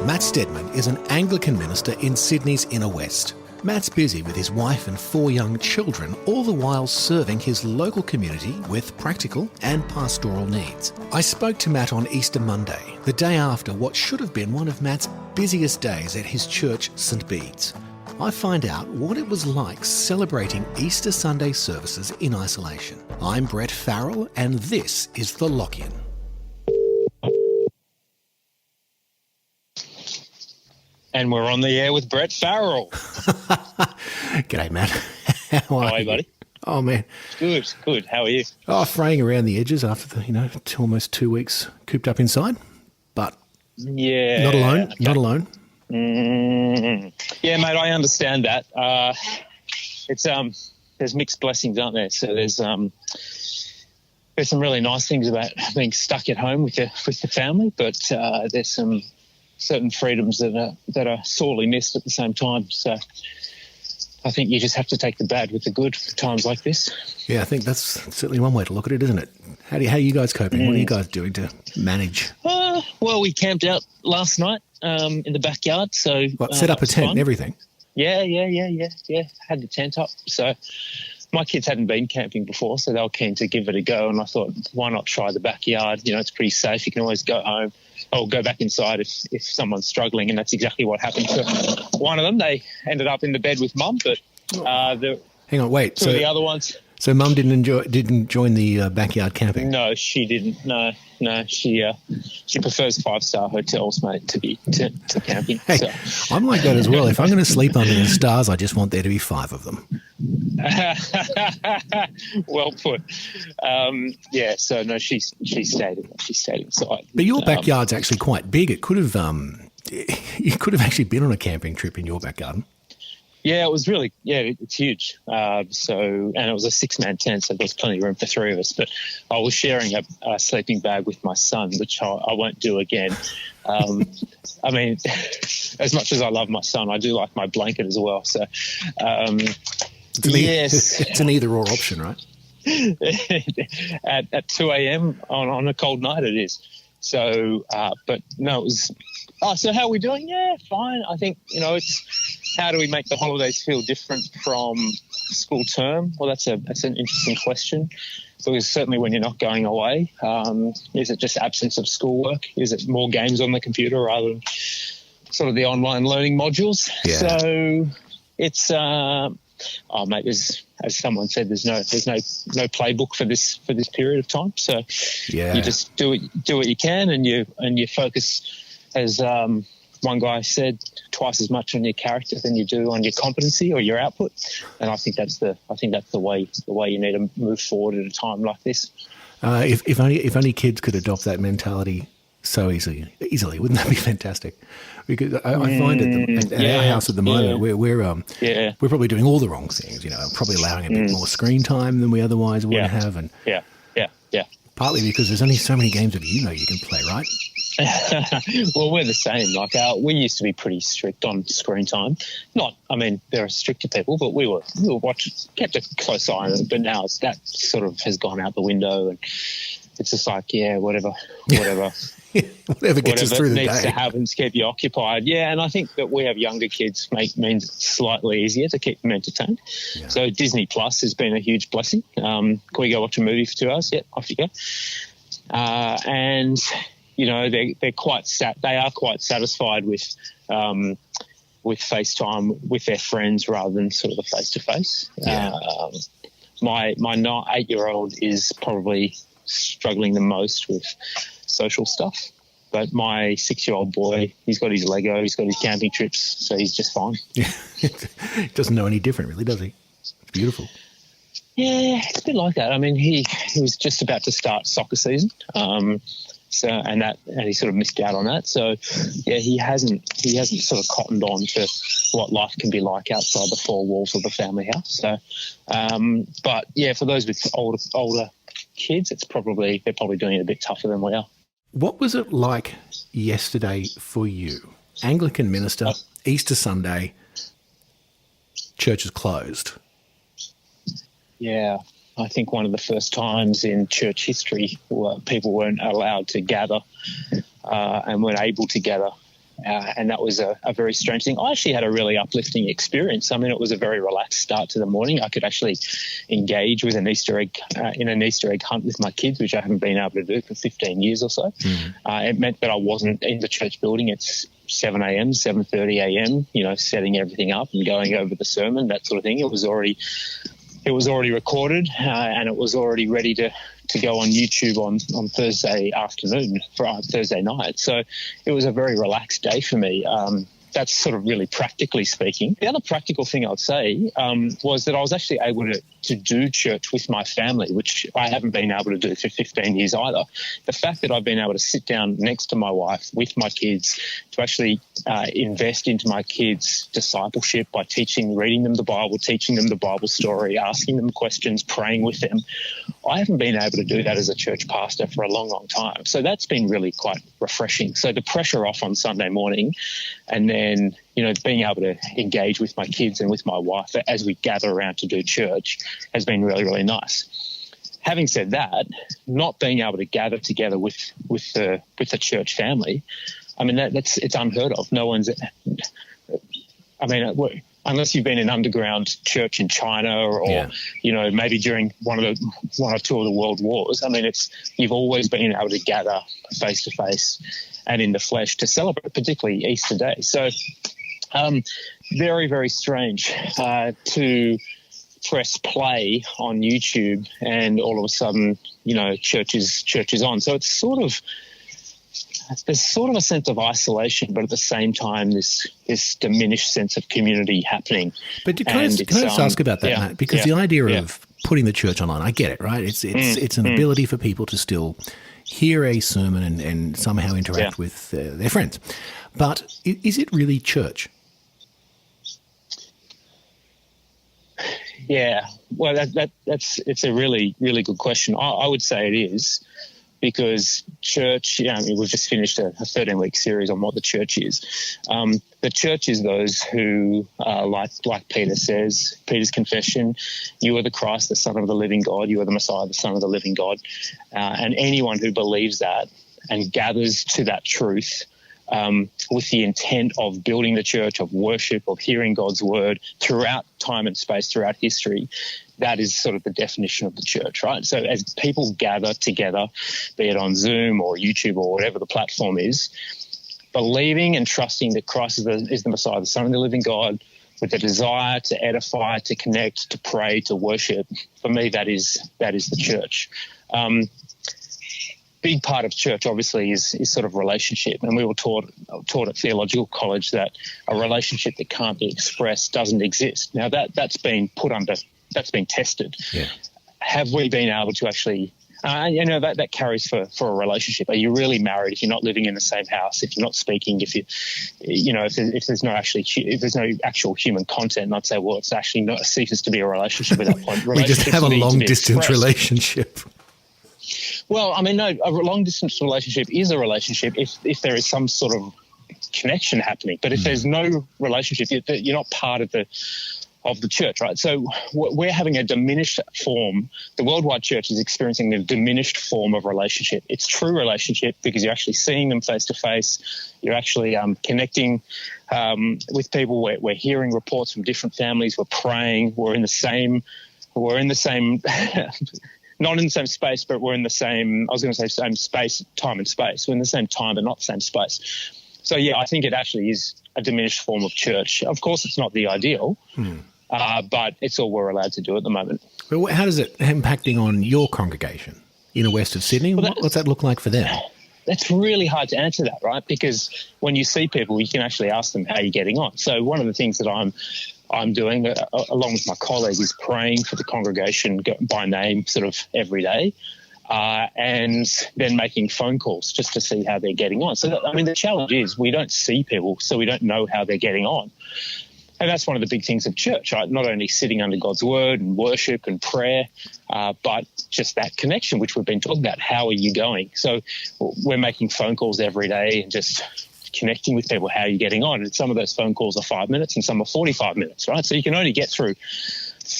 Matt Stedman is an Anglican minister in Sydney's inner west. Matt's busy with his wife and 4 young children, all the while serving his local community with practical and pastoral needs. I spoke to Matt on Easter Monday, the day after what should have been one of Matt's busiest days at his church, St Bede's. I find out what it was like celebrating Easter Sunday services in isolation. I'm Brett Farrell, and this is The Lock-In. And we're on the air with Brett Farrell. G'day, Matt. How are you, buddy? Oh, man. Good. How are you? Oh, fraying around the edges after the, almost 2 weeks cooped up inside. But yeah, not alone. Okay. Not alone. Yeah, mate, I understand that. It's there's mixed blessings, aren't there? So there's some really nice things about being stuck at home with the family, but there's some certain freedoms that are sorely missed at the same time. So I think you just have to take the bad with the good for times like this. Yeah, I think that's certainly one way to look at it, isn't it? How are you guys coping? What are you guys doing to manage? Well, we camped out last night in the backyard. So set up a tent and everything? Yeah. Had the tent up. So my kids hadn't been camping before, so they were keen to give it a go. And I thought, why not try the backyard? It's pretty safe. You can always go home or go back inside if someone's struggling. And that's exactly what happened to one of them. They ended up in the bed with Mum, but hang on, wait. Two of the other ones. So Mum didn't join the backyard camping? No, she didn't. No, she prefers 5-star hotels, mate, to camping. Hey, so. I'm like that as well. If I'm going to sleep under the stars, I just want there to be 5 of them. Well put. Yeah. So no, she stayed inside. But your backyard's actually quite big. It could have you could have actually been on a camping trip in your back garden. Yeah, it was really, it's huge. And it was a 6-man tent, so there was plenty of room for 3 of us. But I was sharing a sleeping bag with my son, which I won't do again. I mean, as much as I love my son, I do like my blanket as well. So, yes. It's an either-or option, right? at 2 a.m. on a cold night it is. So, but no, it was... Oh, so how are we doing? Yeah, fine. I think, it's how do we make the holidays feel different from school term? Well, that's an interesting question. Because certainly when you're not going away, is it just absence of schoolwork? Is it more games on the computer rather than sort of the online learning modules? Yeah. So it's, mate, as someone said, there's no playbook for this period of time. So yeah. You just do what you can, and you focus. As one guy said, twice as much on your character than you do on your competency or your output, and I think that's the way you need to move forward at a time like this. If only kids could adopt that mentality so easily, wouldn't that be fantastic? Because I find at our house at the moment, we're probably doing all the wrong things. Probably allowing a bit more screen time than we otherwise would have, and yeah. Partly because there's only so many games of you can play, right? Well, we're the same. Like we used to be pretty strict on screen time. There are stricter people, but we were kept a close eye on it. But now that sort of has gone out the window, and it's just like, whatever gets us through the day needs to have and to keep you occupied. Yeah, and I think that we have younger kids means it's slightly easier to keep them entertained. Yeah. So Disney Plus has been a huge blessing. Can we go watch a movie for 2 hours? Yeah, off you go. And they're quite they are quite satisfied with FaceTime with their friends rather than sort of the face-to-face. Yeah. My 8-year-old is probably struggling the most with social stuff, but my 6-year-old boy, he's got his Lego, he's got his camping trips, so he's just fine. Yeah. Doesn't know any different, really, does he? It's beautiful. Yeah, it's a bit like that. I mean, he was just about to start soccer season. And he sort of missed out on that. So yeah, he hasn't sort of cottoned on to what life can be like outside the 4 walls of the family house. So, but yeah, for those with older kids, they're probably doing it a bit tougher than we are. What was it like yesterday for you? Anglican Minister, Easter Sunday, church is closed. Yeah. I think one of the first times in church history where people weren't allowed to gather and weren't able to gather and that was a very strange thing. I actually had a really uplifting experience. I mean, it was a very relaxed start to the morning. I could actually engage with an Easter egg in an Easter egg hunt with my kids, which I haven't been able to do for 15 years or so. It meant that I wasn't in the church building. It's 7 a.m., 7:30 a.m., setting everything up and going over the sermon, that sort of thing. It was already recorded and it was already ready to go on YouTube on Thursday afternoon, Thursday night. So it was a very relaxed day for me. That's sort of really practically speaking. The other practical thing I'd say was that I was actually able to do church with my family, which I haven't been able to do for 15 years either. The fact that I've been able to sit down next to my wife with my kids to actually invest into my kids' discipleship by reading them the Bible, teaching them the Bible story, asking them questions, praying with them. I haven't been able to do that as a church pastor for a long, long time. So that's been really quite refreshing. So the pressure off on Sunday morning and then, being able to engage with my kids and with my wife as we gather around to do church has been really, really nice. Having said that, not being able to gather together with the church family, I mean, it's unheard of. No one's, unless you've been in underground church in China or maybe during one or two of the world wars. I mean, you've always been able to gather face to face and in the flesh to celebrate, particularly Easter Day. So, very, very strange to press play on YouTube and all of a sudden, church is on. So there's sort of a sense of isolation, but at the same time, this diminished sense of community happening. But can I just ask about that, Matt? Because the idea of putting the church online, I get it, right? It's an ability for people to still hear a sermon and somehow interact with their friends. But is it really church? Yeah, well, it's a really, really good question. I would say it is. Because church, we've just finished a 13-week series on what the church is. The church is those who, like Peter says, Peter's confession, you are the Christ, the Son of the living God, you are the Messiah, the Son of the living God. And anyone who believes that and gathers to that truth with the intent of building the church, of worship, of hearing God's word throughout time and space, throughout history, that is sort of the definition of the church, right? So as people gather together, be it on Zoom or YouTube or whatever the platform is, believing and trusting that Christ is the Messiah, the Son of the living God, with a desire to edify, to connect, to pray, to worship, for me, that is the church. Big part of church, obviously, is sort of relationship. And we were taught at theological college that a relationship that can't be expressed doesn't exist. Now, that's been tested. Yeah. Have we been able to actually, that carries for a relationship. Are you really married if you're not living in the same house, if you're not speaking, if there's no actual human content? And I'd say, well, it's actually not, ceases to be a relationship at that point. We just have a long-distance relationship. Well, I mean, no, a long-distance relationship is a relationship if there is some sort of connection happening. But if there's no relationship, you're not part of the church, right? So we're having a diminished form. The worldwide church is experiencing a diminished form of relationship. It's true relationship because you're actually seeing them face to face. You're actually connecting with people. We're hearing reports from different families. We're praying. We're in the same not in the same space, but we're in the same, I was going to say same space, time and space. We're in the same time, but not the same space. So, yeah, I think it actually is a diminished form of church. Of course, it's not the ideal, but it's all we're allowed to do at the moment. Well, how does it impacting on your congregation in the west of Sydney? Well, what's that look like for them? That's really hard to answer that, right? Because when you see people, you can actually ask them, how are you getting on? So one of the things that I'm doing, along with my colleague, is praying for the congregation by name sort of every day. And then making phone calls just to see how they're getting on. So, the challenge is we don't see people, so we don't know how they're getting on. And that's one of the big things of church, right? Not only sitting under God's word and worship and prayer, but just that connection, which we've been talking about. How are you going? So we're making phone calls every day and just connecting with people. How are you getting on? And some of those phone calls are 5 minutes and some are 45 minutes, right? So you can only get through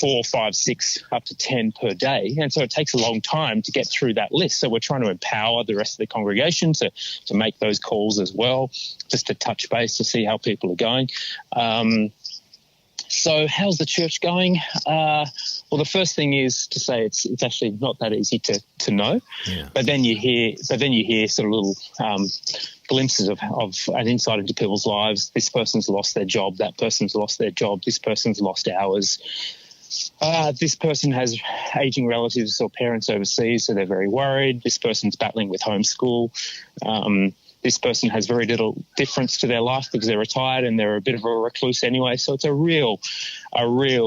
4, 5, 6, up to 10 per day. And so it takes a long time to get through that list. So we're trying to empower the rest of the congregation to make those calls as well, just to touch base to see how people are going. So how's the church going? Well, the first thing is to say it's actually not that easy to know. Yeah. But then you hear sort of little glimpses of an insight into people's lives. This person's lost their job. That person's lost their job. This person's lost hours. This person has aging relatives or parents overseas, so they're very worried. This person's battling with homeschool. This person has very little difference to their life because they're retired and they're a bit of a recluse anyway. So it's a real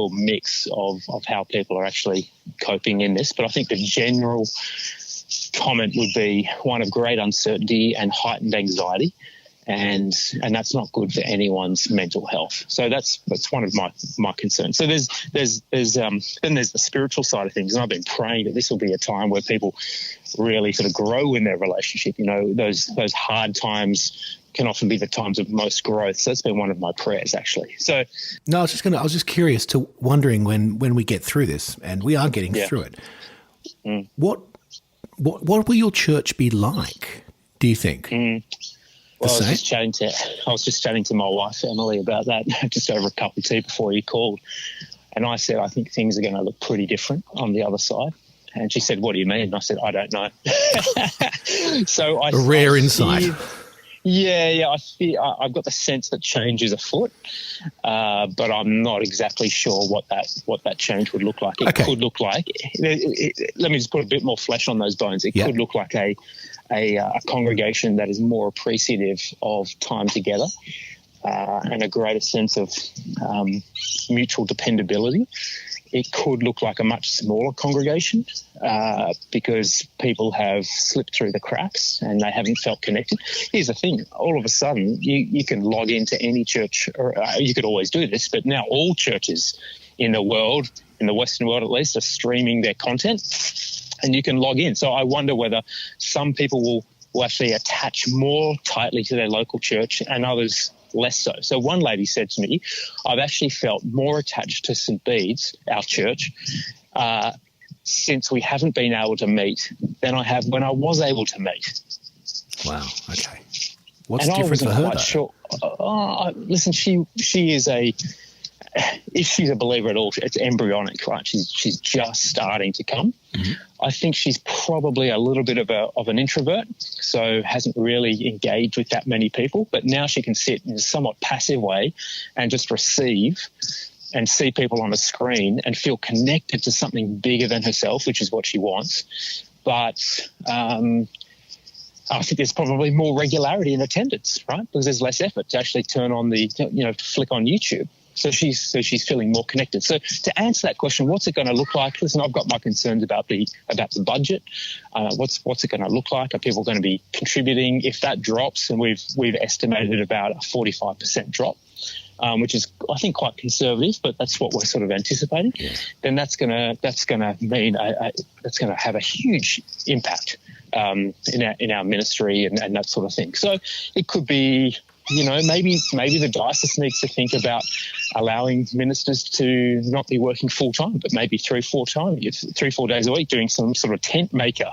mix of how people are actually coping in this. But I think the general comment would be one of great uncertainty and heightened anxiety. And that's not good for anyone's mental health. So that's one of my concerns. So there's then there's the spiritual side of things, and I've been praying that this will be a time where people really sort of grow in their relationship. You know, those hard times can often be the times of most growth. So that's been one of my prayers, actually. So no, I was just curious to wondering when we get through this, and we are getting through it. What will your church be like, do you think? Well, I was just chatting to my wife, Emily, about that just over a cup of tea before you called. And I said, I think things are going to look pretty different on the other side. And she said, what do you mean? And I said, I don't know. So a rare insight. Yeah. I've got the sense that change is afoot, but I'm not exactly sure what that change would look like. It could look like, let me just put a bit more flesh on those bones. It could look like a congregation that is more appreciative of time together and a greater sense of mutual dependability. It could look like a much smaller congregation because people have slipped through the cracks and they haven't felt connected. Here's the thing. All of a sudden, you can log into any church, or you could always do this, but now all churches in the world, in the Western world at least, are streaming their content. And you can log in. So I wonder whether some people will actually attach more tightly to their local church and others less so. So one lady said to me, I've actually felt more attached to St. Bede's, our church, since we haven't been able to meet than I have when I was able to meet. Wow, okay. What's different for her, though? Sure. Listen, she is if she's a believer at all, it's embryonic, right? She's just starting to come. Mm-hmm. I think she's probably a little bit of an introvert, so hasn't really engaged with that many people. But now she can sit in a somewhat passive way and just receive and see people on a screen and feel connected to something bigger than herself, which is what she wants. But I think there's probably more regularity in attendance, right? Because there's less effort to actually turn on flick on YouTube. So she's feeling more connected. So to answer that question, what's it going to look like? Listen, I've got my concerns about the budget. What's it going to look like? Are people going to be contributing? If that drops, and we've estimated about a 45% drop, which is I think quite conservative, but that's what we're sort of anticipating. Yeah. Then that's going to mean that's going to have a huge impact in our ministry and that sort of thing. So it could be. Maybe the diocese needs to think about allowing ministers to not be working full time, but maybe 3-4 days a week, doing some sort of tent maker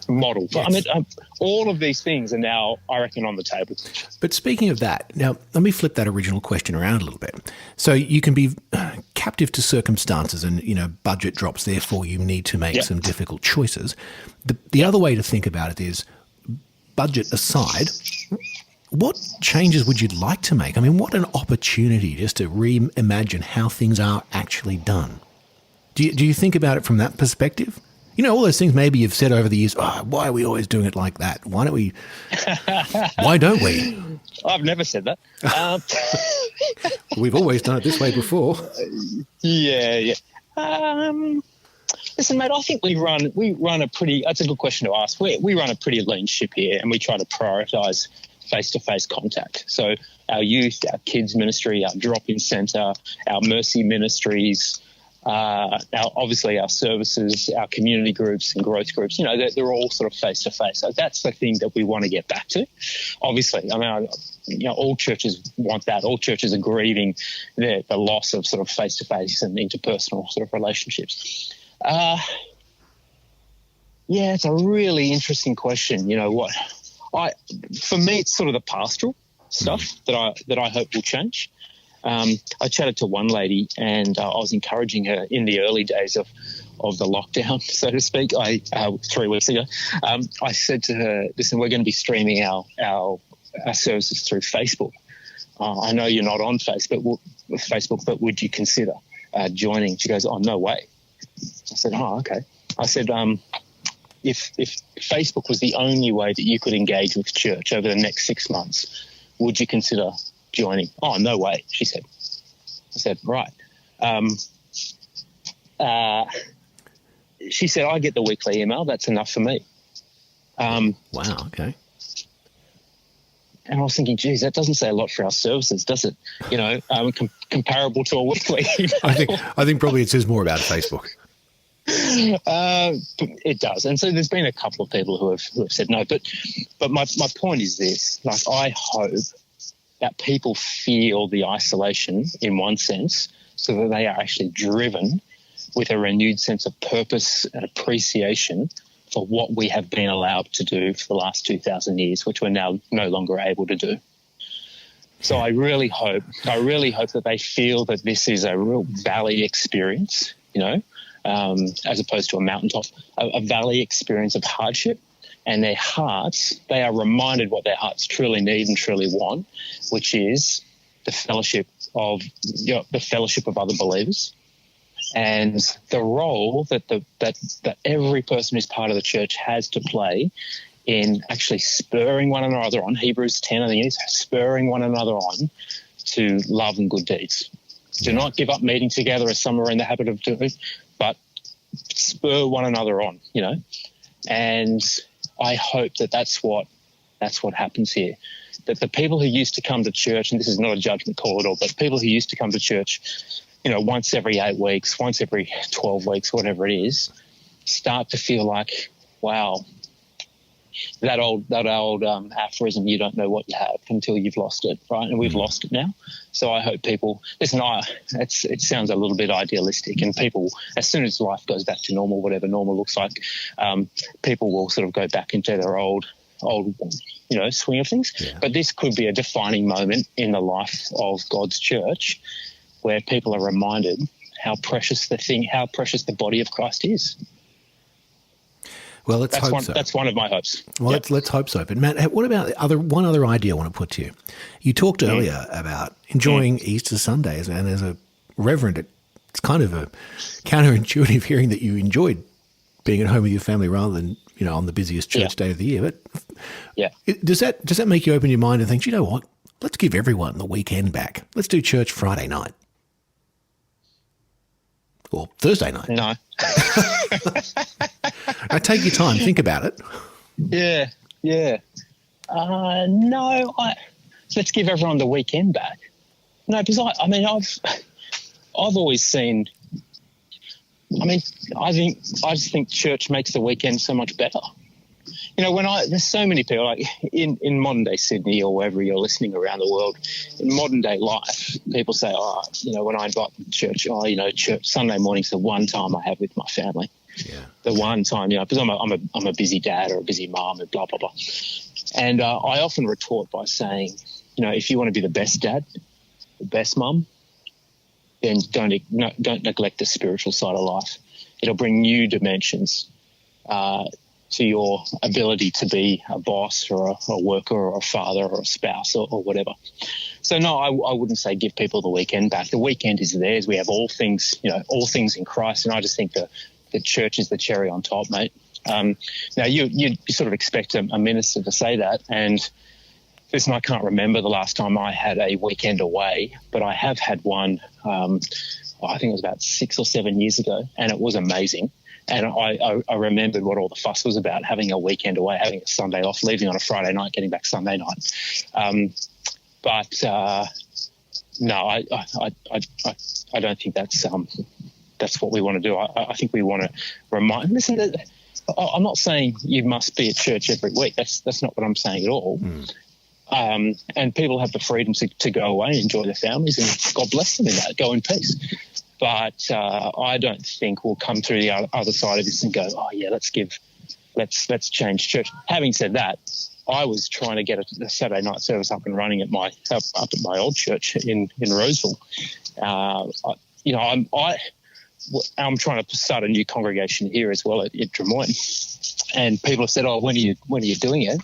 model. Yes. I mean, all of these things are now, I reckon, on the table. But speaking of that, now let me flip that original question around a little bit. So you can be captive to circumstances, and budget drops. Therefore, you need to make some difficult choices. The other way to think about it is, budget aside, what changes would you like to make? I mean, what an opportunity just to reimagine how things are actually done. Do you think about it from that perspective? All those things maybe you've said over the years, why are we always doing it like that? Why don't we? I've never said that. We've always done it this way before. Yeah. Listen, mate, I think we run a pretty, that's a good question to ask. We run a pretty lean ship here, and we try to prioritise face-to-face contact. So our youth, our kids ministry, our drop-in centre, our mercy ministries, Now, obviously, our services, our community groups and growth groups, they're all sort of face-to-face. So that's the thing that we want to get back to. Obviously, all churches want that. All churches are grieving the loss of sort of face-to-face and interpersonal sort of relationships. It's a really interesting question. For me, it's sort of the pastoral stuff that I hope will change. I chatted to one lady, and I was encouraging her in the early days of the lockdown, so to speak. 3 weeks ago, I said to her, "Listen, we're going to be streaming our services through Facebook. I know you're not on Facebook, but would you consider joining?" She goes, "Oh, no way." I said, "Oh, okay." I said, If Facebook was the only way that you could engage with church over the next 6 months, would you consider joining?" "Oh, no way," she said. I said, "Right." She said, "I get the weekly email. That's enough for me." Wow, okay. And I was thinking, geez, that doesn't say a lot for our services, does it? Comparable to a weekly email. I think probably it says more about Facebook. It does. And so there's been a couple of people who have said no. But my point is this, I hope that people feel the isolation in one sense, so that they are actually driven with a renewed sense of purpose and appreciation for what we have been allowed to do for the last 2,000 years, which we're now no longer able to do. So I really hope that they feel that this is a real valley experience, as opposed to a mountaintop, a valley experience of hardship. And their hearts, they are reminded what their hearts truly need and truly want, which is the fellowship of other believers, and the role that every person who's part of the church has to play in actually spurring one another on. Hebrews 10, I think it is, spurring one another on to love and good deeds. Do not give up meeting together as some are in the habit of doing, but spur one another on, And I hope that's what happens here. That the people who used to come to church, and this is not a judgment call at all, but people who used to come to church, once every 8 weeks, once every 12 weeks, whatever it is, start to feel like, wow, that old aphorism, you don't know what you have until you've lost it, right? And we've lost it now. So I hope people listen. It sounds a little bit idealistic, and people, as soon as life goes back to normal, whatever normal looks like, people will sort of go back into their old swing of things. Yeah. But this could be a defining moment in the life of God's church, where people are reminded how precious the body of Christ is. Well, let's hope so. That's one of my hopes. Well, let's hope so. But Matt, what about one other idea I want to put to you? You talked earlier about enjoying Easter Sundays, and as a reverend, it's kind of a counterintuitive hearing that you enjoyed being at home with your family rather than on the busiest church day of the year. But does that make you open your mind and think, you know what? Let's give everyone the weekend back. Let's do church Friday night or Thursday night. No. Now take your time. Think about it. Yeah. No. Let's give everyone the weekend back. No, because I've always seen. I just think church makes the weekend so much better. There's so many people like in modern day Sydney or wherever you're listening around the world, in modern day life, people say, when I invite them to church, church Sunday morning's the one time I have with my family. Yeah. The one time, because I'm a busy dad or a busy mom and blah, blah, blah. And I often retort by saying, if you want to be the best dad, the best mum, then don't neglect the spiritual side of life. It'll bring new dimensions to your ability to be a boss or a worker or a father or a spouse or whatever. So no, I wouldn't say give people the weekend back. The weekend is theirs. We have all things in Christ, and I just think the church is the cherry on top, mate. Now you sort of expect a minister to say that, and listen, I can't remember the last time I had a weekend away, but I have had one. I think it was about 6 or 7 years ago, and it was amazing. And I remembered what all the fuss was about, having a weekend away, having a Sunday off, leaving on a Friday night, getting back Sunday night. No, I don't think that's that's what we want to do. I think we want to remind. Listen, I'm not saying you must be at church every week. That's not what I'm saying at all. And people have the freedom to go away and enjoy their families, and God bless them in that. Go in peace. But I don't think we'll come through the other side of this and go, oh yeah, let's change church. Having said that, I was trying to get a Saturday night service up and running up at my old church in Roseville. I'm trying to start a new congregation here as well at Drummoyne, and people have said, "Oh, when are you doing it?"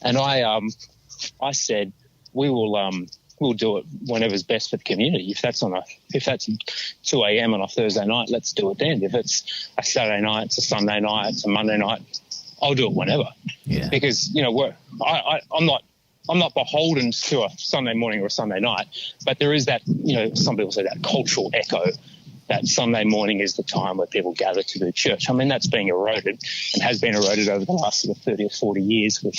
And I said, we'll do it whenever's best for the community. If that's 2 a.m. on a Thursday night, let's do it then. If it's a Saturday night, it's a Sunday night, it's a Monday night, I'll do it whenever. Yeah. Because I'm not beholden to a Sunday morning or a Sunday night, but there is that, some people say that cultural echo that Sunday morning is the time where people gather to do church. I mean, that's being eroded and has been eroded over the last 30 or 40 years with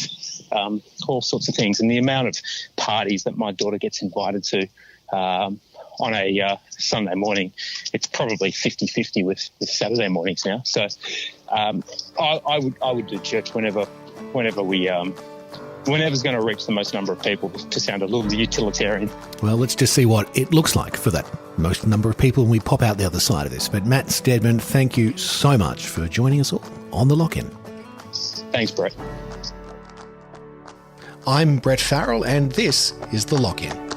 all sorts of things. And the amount of parties that my daughter gets invited to on a Sunday morning, it's probably 50-50 with Saturday mornings now. So I would do church whenever whenever's going to reach the most number of people, to sound a little utilitarian. Well, let's just see what it looks like for that most number of people when we pop out the other side of this. But Matt Stedman, thank you so much for joining us all on The Lock-In. Thanks, Brett. I'm Brett Farrell, and this is The Lock-In.